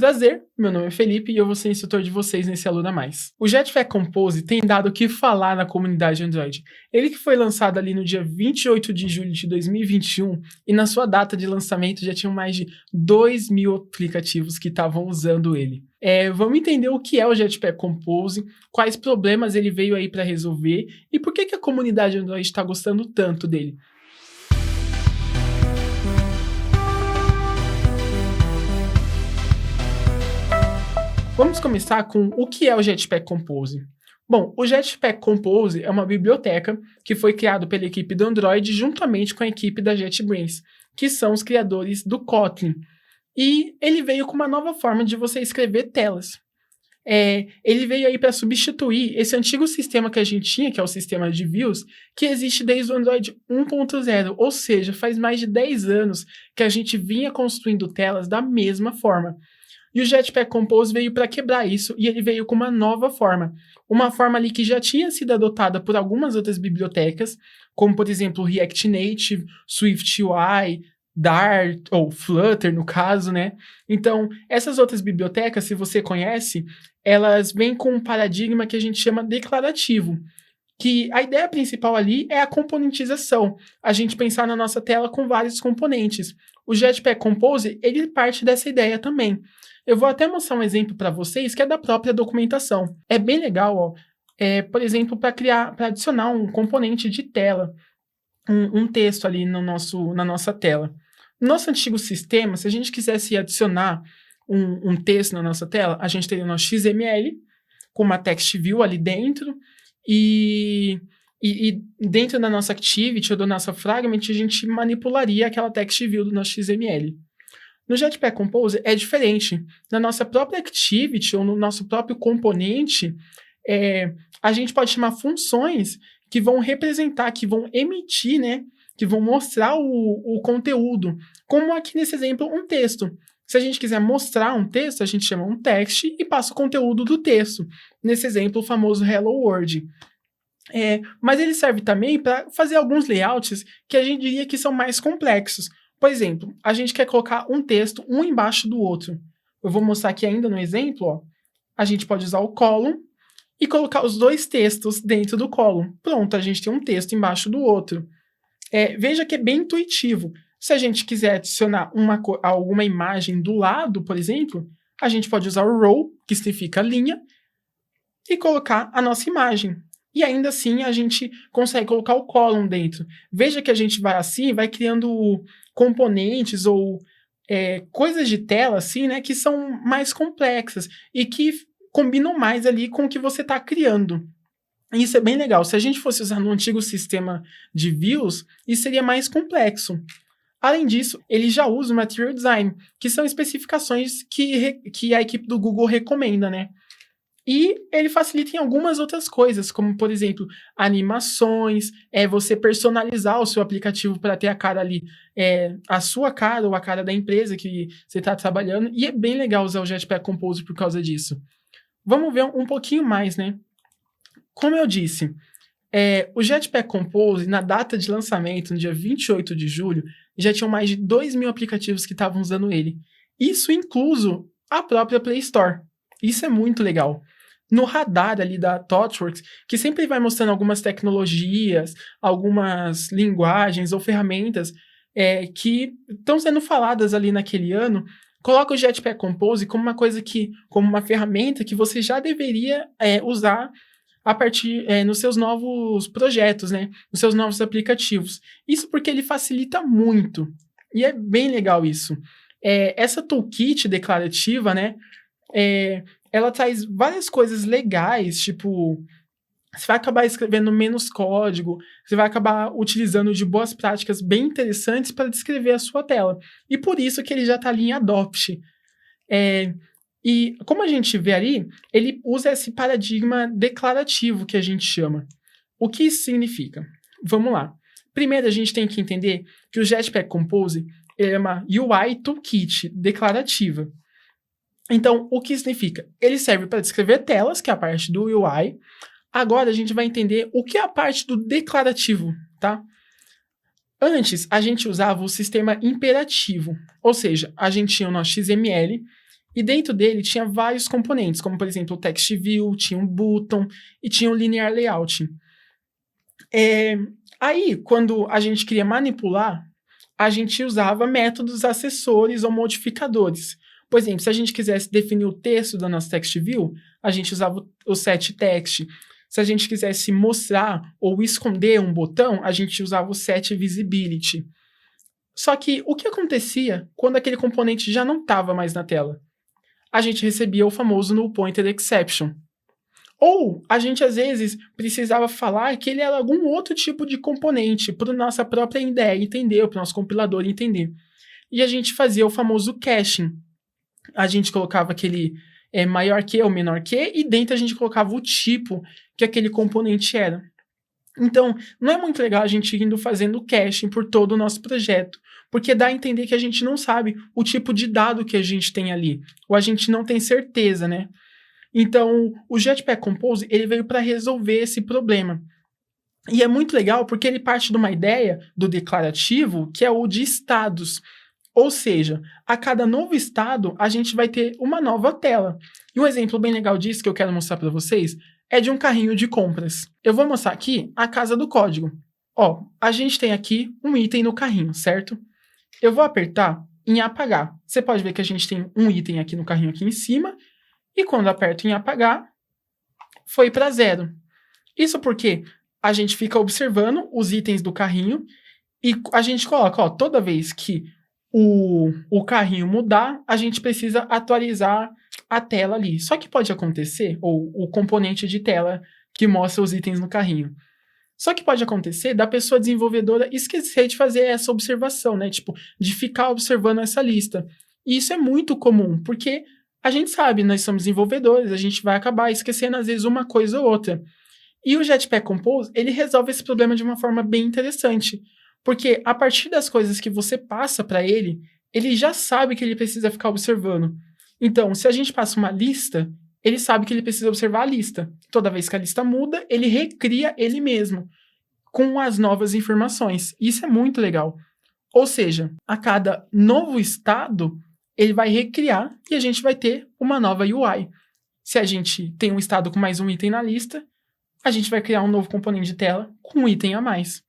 prazer, meu nome é Felipe e eu vou ser instrutor de vocês nesse Aluna Mais. O Jetpack Compose tem dado o que falar na comunidade Android. Ele que foi lançado ali no dia 28 de julho de 2021 e na sua data de lançamento já tinham mais de 2.000 aplicativos que estavam usando ele. Vamos entender o que é o Jetpack Compose, quais problemas ele veio aí para resolver e por que a comunidade Android está gostando tanto dele. Vamos começar com o que é o Jetpack Compose. Bom, o Jetpack Compose é uma biblioteca que foi criada pela equipe do Android juntamente com a equipe da JetBrains, que são os criadores do Kotlin. E ele veio com uma nova forma de você escrever telas. Ele veio aí para substituir esse antigo sistema que a gente tinha, que é o sistema de views, que existe desde o Android 1.0, ou seja, faz mais de 10 anos que a gente vinha construindo telas da mesma forma. E o Jetpack Compose veio para quebrar isso, e ele veio com uma nova forma. Uma forma ali que já tinha sido adotada por algumas outras bibliotecas, como por exemplo React Native, Swift UI, Dart, ou Flutter no caso, né? Então, essas outras bibliotecas, se você conhece, elas vêm com um paradigma que a gente chama declarativo, que a ideia principal ali é a componentização, a gente pensar na nossa tela com vários componentes. O Jetpack Compose, ele parte dessa ideia também. Eu vou até mostrar um exemplo para vocês que é da própria documentação. É bem legal, ó. Por exemplo, para adicionar um componente de tela, um texto ali na nossa tela. No nosso antigo sistema, se a gente quisesse adicionar um texto na nossa tela, a gente teria o nosso XML com uma text view ali dentro e dentro da nossa activity ou do nosso fragment, a gente manipularia aquela text view do nosso XML. No Jetpack Compose é diferente. Na nossa própria activity ou no nosso próprio componente, a gente pode chamar funções que vão representar, que vão emitir, né, que vão mostrar o conteúdo. Como aqui nesse exemplo, um texto. Se a gente quiser mostrar um texto, a gente chama um text e passa o conteúdo do texto. Nesse exemplo, o famoso Hello World. Mas ele serve também para fazer alguns layouts que a gente diria que são mais complexos. Por exemplo, a gente quer colocar um texto um embaixo do outro. Eu vou mostrar aqui ainda no exemplo, ó. A gente pode usar o column e colocar os dois textos dentro do column. Pronto, a gente tem um texto embaixo do outro. Veja que é bem intuitivo. Se a gente quiser adicionar alguma imagem do lado, por exemplo, a gente pode usar o row, que significa linha, e colocar a nossa imagem. E ainda assim a gente consegue colocar o column dentro. Veja que a gente vai criando componentes ou coisas de tela assim, né, que são mais complexas e que combinam mais ali com o que você está criando. Isso é bem legal. Se a gente fosse usar no antigo sistema de views, isso seria mais complexo. Além disso, ele já usa o Material Design, que são especificações que a equipe do Google recomenda, né? E ele facilita em algumas outras coisas, como, por exemplo, animações, você personalizar o seu aplicativo para ter a cara ali, a sua cara ou a cara da empresa que você está trabalhando. E é bem legal usar o Jetpack Compose por causa disso. Vamos ver um pouquinho mais, né? Como eu disse, o Jetpack Compose, na data de lançamento, no dia 28 de julho, já tinham mais de 2.000 aplicativos que estavam usando ele. Isso incluso a própria Play Store. Isso é muito legal. No radar ali da ThoughtWorks, que sempre vai mostrando algumas tecnologias, algumas linguagens ou ferramentas que estão sendo faladas ali naquele ano, coloca o Jetpack Compose como uma ferramenta que você já deveria usar a partir nos seus novos projetos, né? Nos seus novos aplicativos. Isso porque ele facilita muito. E é bem legal isso. Essa toolkit declarativa, né? Ela traz várias coisas legais, tipo, você vai acabar escrevendo menos código, você vai acabar utilizando de boas práticas bem interessantes para descrever a sua tela. E por isso que ele já está ali em Adopt. E como a gente vê ali, ele usa esse paradigma declarativo que a gente chama. O que isso significa? Vamos lá. Primeiro, a gente tem que entender que o Jetpack Compose é uma UI Toolkit declarativa. Então, o que significa? Ele serve para descrever telas, que é a parte do UI. Agora, a gente vai entender o que é a parte do declarativo, tá? Antes, a gente usava o sistema imperativo, ou seja, a gente tinha o nosso XML E dentro dele tinha vários componentes, como por exemplo o Text View, tinha um Button e tinha o Linear Layout. Aí, quando a gente queria manipular, a gente usava métodos acessores ou modificadores. Por exemplo, se a gente quisesse definir o texto da nossa text view, a gente usava o set text. Se a gente quisesse mostrar ou esconder um botão, a gente usava o set visibility. Só que o que acontecia quando aquele componente já não estava mais na tela? A gente recebia o famoso null pointer exception. Ou a gente, às vezes, precisava falar que ele era algum outro tipo de componente para a nossa própria IDE entender, para o nosso compilador entender. E a gente fazia o famoso caching. A gente colocava aquele maior que ou menor que, e dentro a gente colocava o tipo que aquele componente era. Então, não é muito legal a gente indo fazendo caching por todo o nosso projeto, porque dá a entender que a gente não sabe o tipo de dado que a gente tem ali, ou a gente não tem certeza, né? Então, o Jetpack Compose ele veio para resolver esse problema. E é muito legal porque ele parte de uma ideia do declarativo, que é o de estados. Ou seja, a cada novo estado, a gente vai ter uma nova tela. E um exemplo bem legal disso que eu quero mostrar para vocês é de um carrinho de compras. Eu vou mostrar aqui a casa do código. Ó, a gente tem aqui um item no carrinho, certo? Eu vou apertar em apagar. Você pode ver que a gente tem um item aqui no carrinho aqui em cima, e quando aperto em apagar, foi para 0. Isso porque a gente fica observando os itens do carrinho e a gente coloca, ó, toda vez que o carrinho mudar, a gente precisa atualizar a tela ali. Só que pode acontecer, ou o componente de tela que mostra os itens no carrinho. Só que pode acontecer da pessoa desenvolvedora esquecer de fazer essa observação, né? Tipo, de ficar observando essa lista. E isso é muito comum, porque a gente sabe, nós somos desenvolvedores, a gente vai acabar esquecendo às vezes uma coisa ou outra. E o Jetpack Compose, ele resolve esse problema de uma forma bem interessante, porque a partir das coisas que você passa para ele, ele já sabe que ele precisa ficar observando. Então, se a gente passa uma lista, ele sabe que ele precisa observar a lista. Toda vez que a lista muda, ele recria ele mesmo, com as novas informações. Isso é muito legal. Ou seja, a cada novo estado, ele vai recriar e a gente vai ter uma nova UI. Se a gente tem um estado com mais um item na lista, a gente vai criar um novo componente de tela com um item a mais.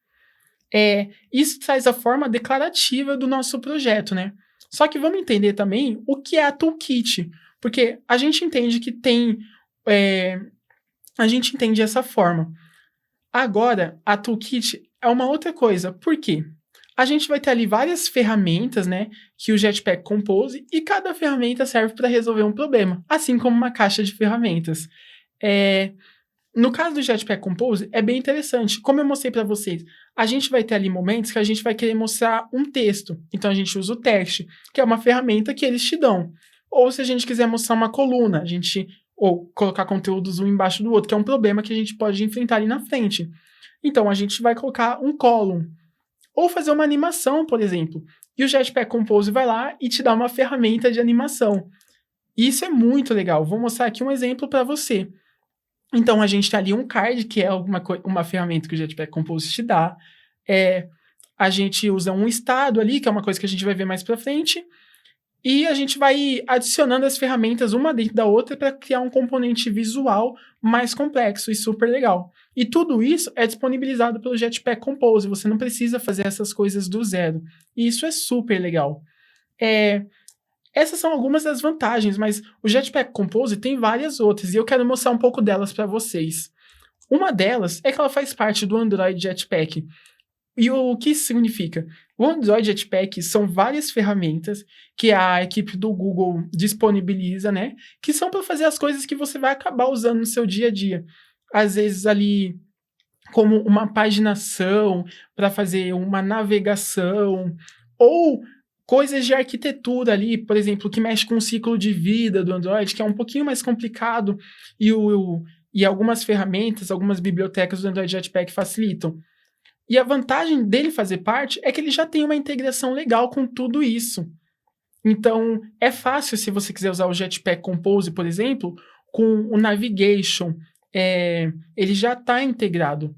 Isso traz a forma declarativa do nosso projeto, né? Só que vamos entender também o que é a toolkit, porque a gente entende que tem... a gente entende essa forma. Agora, a toolkit é uma outra coisa. Por quê? A gente vai ter ali várias ferramentas, né, que o Jetpack Compose, e cada ferramenta serve para resolver um problema, assim como uma caixa de ferramentas. No caso do Jetpack Compose, é bem interessante. Como eu mostrei para vocês, a gente vai ter ali momentos que a gente vai querer mostrar um texto. Então, a gente usa o text, que é uma ferramenta que eles te dão. Ou se a gente quiser mostrar uma coluna, ou colocar conteúdos um embaixo do outro, que é um problema que a gente pode enfrentar ali na frente. Então, a gente vai colocar um column. Ou fazer uma animação, por exemplo. E o Jetpack Compose vai lá e te dá uma ferramenta de animação. E isso é muito legal. Vou mostrar aqui um exemplo para você. Então, a gente tem ali um card, que é uma ferramenta que o Jetpack Compose te dá. A gente usa um estado ali, que é uma coisa que a gente vai ver mais para frente. E a gente vai adicionando as ferramentas uma dentro da outra para criar um componente visual mais complexo e super legal. E tudo isso é disponibilizado pelo Jetpack Compose. Você não precisa fazer essas coisas do zero. E isso é super legal. Essas são algumas das vantagens, mas o Jetpack Compose tem várias outras e eu quero mostrar um pouco delas para vocês. Uma delas é que ela faz parte do Android Jetpack. E o que isso significa? O Android Jetpack são várias ferramentas que a equipe do Google disponibiliza, né? Que são para fazer as coisas que você vai acabar usando no seu dia a dia. Às vezes ali como uma paginação, para fazer uma navegação, ou coisas de arquitetura ali, por exemplo, que mexe com o ciclo de vida do Android, que é um pouquinho mais complicado, e algumas ferramentas, algumas bibliotecas do Android Jetpack facilitam. E a vantagem dele fazer parte é que ele já tem uma integração legal com tudo isso. Então, é fácil se você quiser usar o Jetpack Compose, por exemplo, com o Navigation. Ele já está integrado.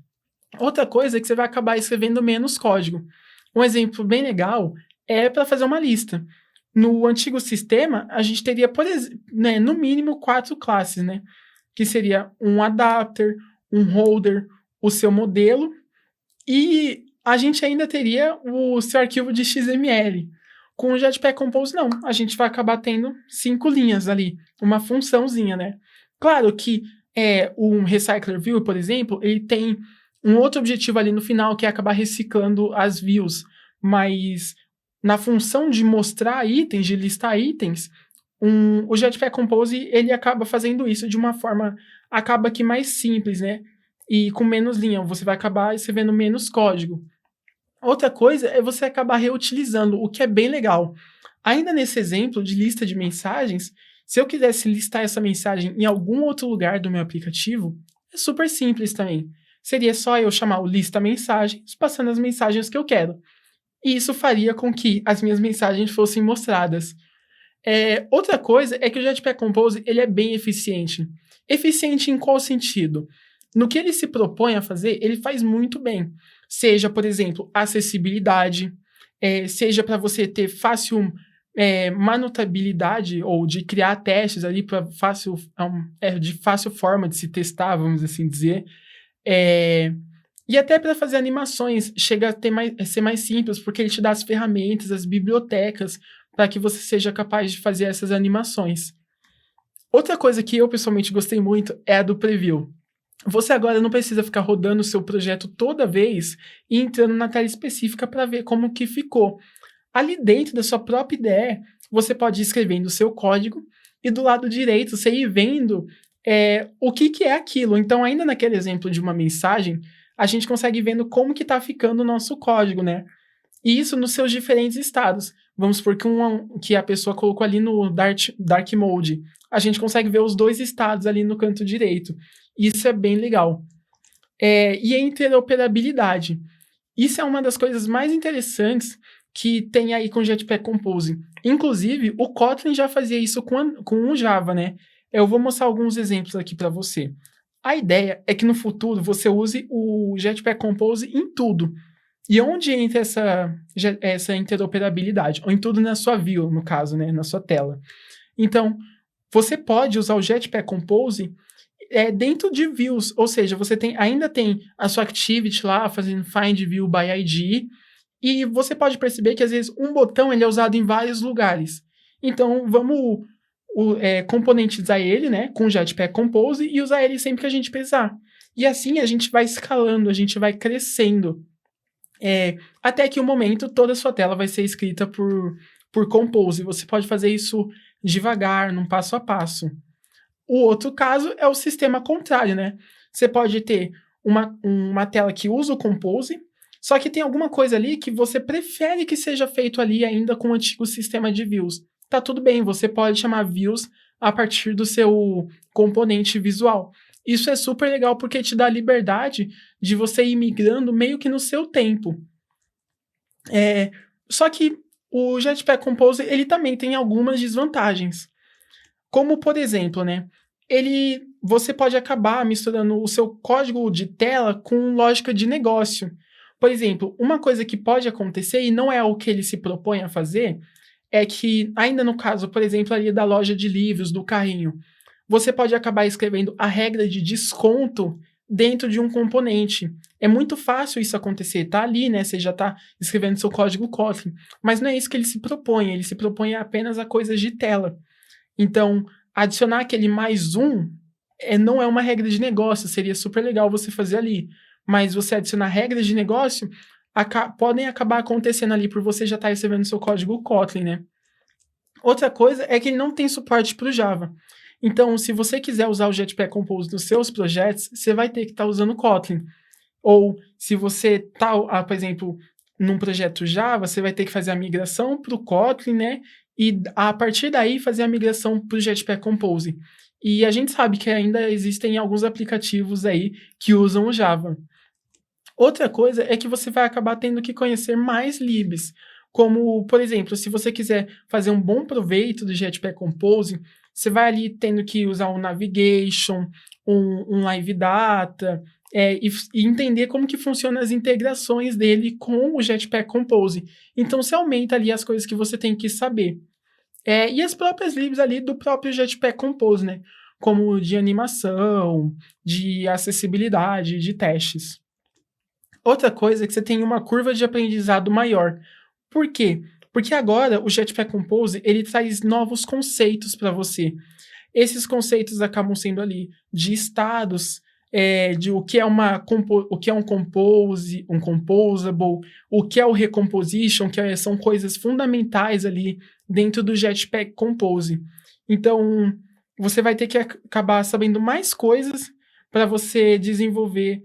Outra coisa é que você vai acabar escrevendo menos código. Um exemplo bem legal é para fazer uma lista. No antigo sistema, a gente teria, né, no mínimo 4 classes, né? Que seria um adapter, um holder, o seu modelo, e a gente ainda teria o seu arquivo de XML. Com o Jetpack Compose, não. A gente vai acabar tendo 5 linhas ali, uma funçãozinha, né? Claro que um Recycler View, por exemplo, ele tem um outro objetivo ali no final, que é acabar reciclando as views, mas na função de mostrar itens, de listar itens, o Jetpack Compose ele acaba fazendo isso de uma forma, acaba que mais simples, né? E com menos linha, você vai acabar escrevendo menos código. Outra coisa é você acabar reutilizando, o que é bem legal. Ainda nesse exemplo de lista de mensagens, se eu quisesse listar essa mensagem em algum outro lugar do meu aplicativo, é super simples também. Seria só eu chamar o lista mensagens, passando as mensagens que eu quero. E isso faria com que as minhas mensagens fossem mostradas. Outra coisa é que o Jetpack Compose ele é bem eficiente. Eficiente em qual sentido? No que ele se propõe a fazer, ele faz muito bem. Seja, por exemplo, acessibilidade, seja para você ter fácil manutabilidade ou de criar testes ali para de fácil forma de se testar, vamos assim dizer. E até para fazer animações, chega a ser mais simples, porque ele te dá as ferramentas, as bibliotecas, para que você seja capaz de fazer essas animações. Outra coisa que eu pessoalmente gostei muito é a do preview. Você agora não precisa ficar rodando o seu projeto toda vez e entrando na tela específica para ver como que ficou. Ali dentro da sua própria IDE, você pode ir escrevendo o seu código e do lado direito você ir vendo o que é aquilo. Então, ainda naquele exemplo de uma mensagem, a gente consegue ir vendo como que está ficando o nosso código, né? E isso nos seus diferentes estados. Vamos supor que a pessoa colocou ali no Dark Mode. A gente consegue ver os 2 estados ali no canto direito. Isso é bem legal. E a interoperabilidade. Isso é uma das coisas mais interessantes que tem aí com o Jetpack Compose. Inclusive, o Kotlin já fazia isso com o Java, né? Eu vou mostrar alguns exemplos aqui para você. A ideia é que no futuro você use o Jetpack Compose em tudo. E onde entra essa interoperabilidade? Ou em tudo na sua view, no caso, né? Na sua tela. Então, você pode usar o Jetpack Compose dentro de views, ou seja, você ainda tem a sua activity lá, fazendo find view by ID, e você pode perceber que às vezes um botão ele é usado em vários lugares. Então, vamos componentizar ele, né, com o Jetpack Compose e usar ele sempre que a gente precisar. E assim a gente vai escalando, a gente vai crescendo. Até que o momento toda a sua tela vai ser escrita por Compose. Você pode fazer isso devagar, num passo a passo. O outro caso é o sistema contrário, né? Você pode ter uma tela que usa o Compose, só que tem alguma coisa ali que você prefere que seja feito ali ainda com o antigo sistema de views. Tá tudo bem, você pode chamar views a partir do seu componente visual. Isso é super legal porque te dá a liberdade de você ir migrando meio que no seu tempo. Só que o Jetpack Compose ele também tem algumas desvantagens. Como, por exemplo, né? Você pode acabar misturando o seu código de tela com lógica de negócio. Por exemplo, uma coisa que pode acontecer, e não é o que ele se propõe a fazer, é que, ainda no caso, por exemplo, ali da loja de livros, do carrinho, você pode acabar escrevendo a regra de desconto dentro de um componente. É muito fácil isso acontecer, tá ali, né? Você já está escrevendo seu código Kotlin, mas não é isso que ele se propõe apenas a coisas de tela. Então, adicionar aquele mais não é uma regra de negócio, seria super legal você fazer ali. Mas você adicionar regras de negócio podem acabar acontecendo ali por você já estar escrevendo seu código Kotlin, né? Outra coisa é que ele não tem suporte para o Java. Então, se você quiser usar o Jetpack Compose nos seus projetos, você vai ter que estar usando Kotlin. Ou se você está, por exemplo, num projeto Java, você vai ter que fazer a migração para o Kotlin, né? E a partir daí fazer a migração para o Jetpack Compose. E a gente sabe que ainda existem alguns aplicativos aí que usam o Java. Outra coisa é que você vai acabar tendo que conhecer mais libs. Como, por exemplo, se você quiser fazer um bom proveito do Jetpack Compose, você vai ali tendo que usar um Navigation, um Live Data, e entender como que funcionam as integrações dele com o Jetpack Compose. Então, você aumenta ali as coisas que você tem que saber. E as próprias libs ali do próprio Jetpack Compose, né? Como de animação, de acessibilidade, de testes. Outra coisa é que você tem uma curva de aprendizado maior. Por quê? Porque agora o Jetpack Compose ele traz novos conceitos para você. Esses conceitos acabam sendo ali de estados, de o que é o que é um compose, um composable, o que é o recomposition, são coisas fundamentais ali dentro do Jetpack Compose. Então, você vai ter que acabar sabendo mais coisas para você desenvolver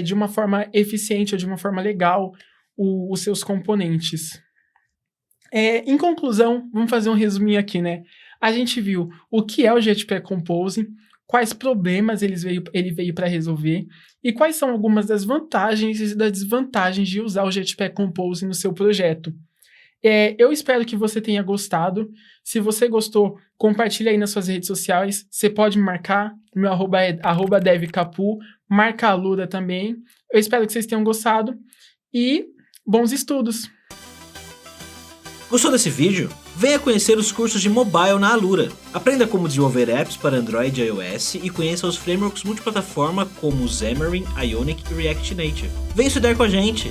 de uma forma eficiente ou de uma forma legal os seus componentes. Em conclusão, vamos fazer um resuminho aqui, né? A gente viu o que é o Jetpack Compose, quais problemas ele veio para resolver e quais são algumas das vantagens e das desvantagens de usar o Jetpack Compose no seu projeto. Eu espero que você tenha gostado. Se você gostou, compartilha aí nas suas redes sociais. Você pode me marcar, meu arroba é @devcapu, marca a Lura também. Eu espero que vocês tenham gostado e bons estudos! Gostou desse vídeo? Venha conhecer os cursos de mobile na Alura. Aprenda como desenvolver apps para Android e iOS e conheça os frameworks multiplataforma como Xamarin, Ionic e React Native. Venha estudar com a gente!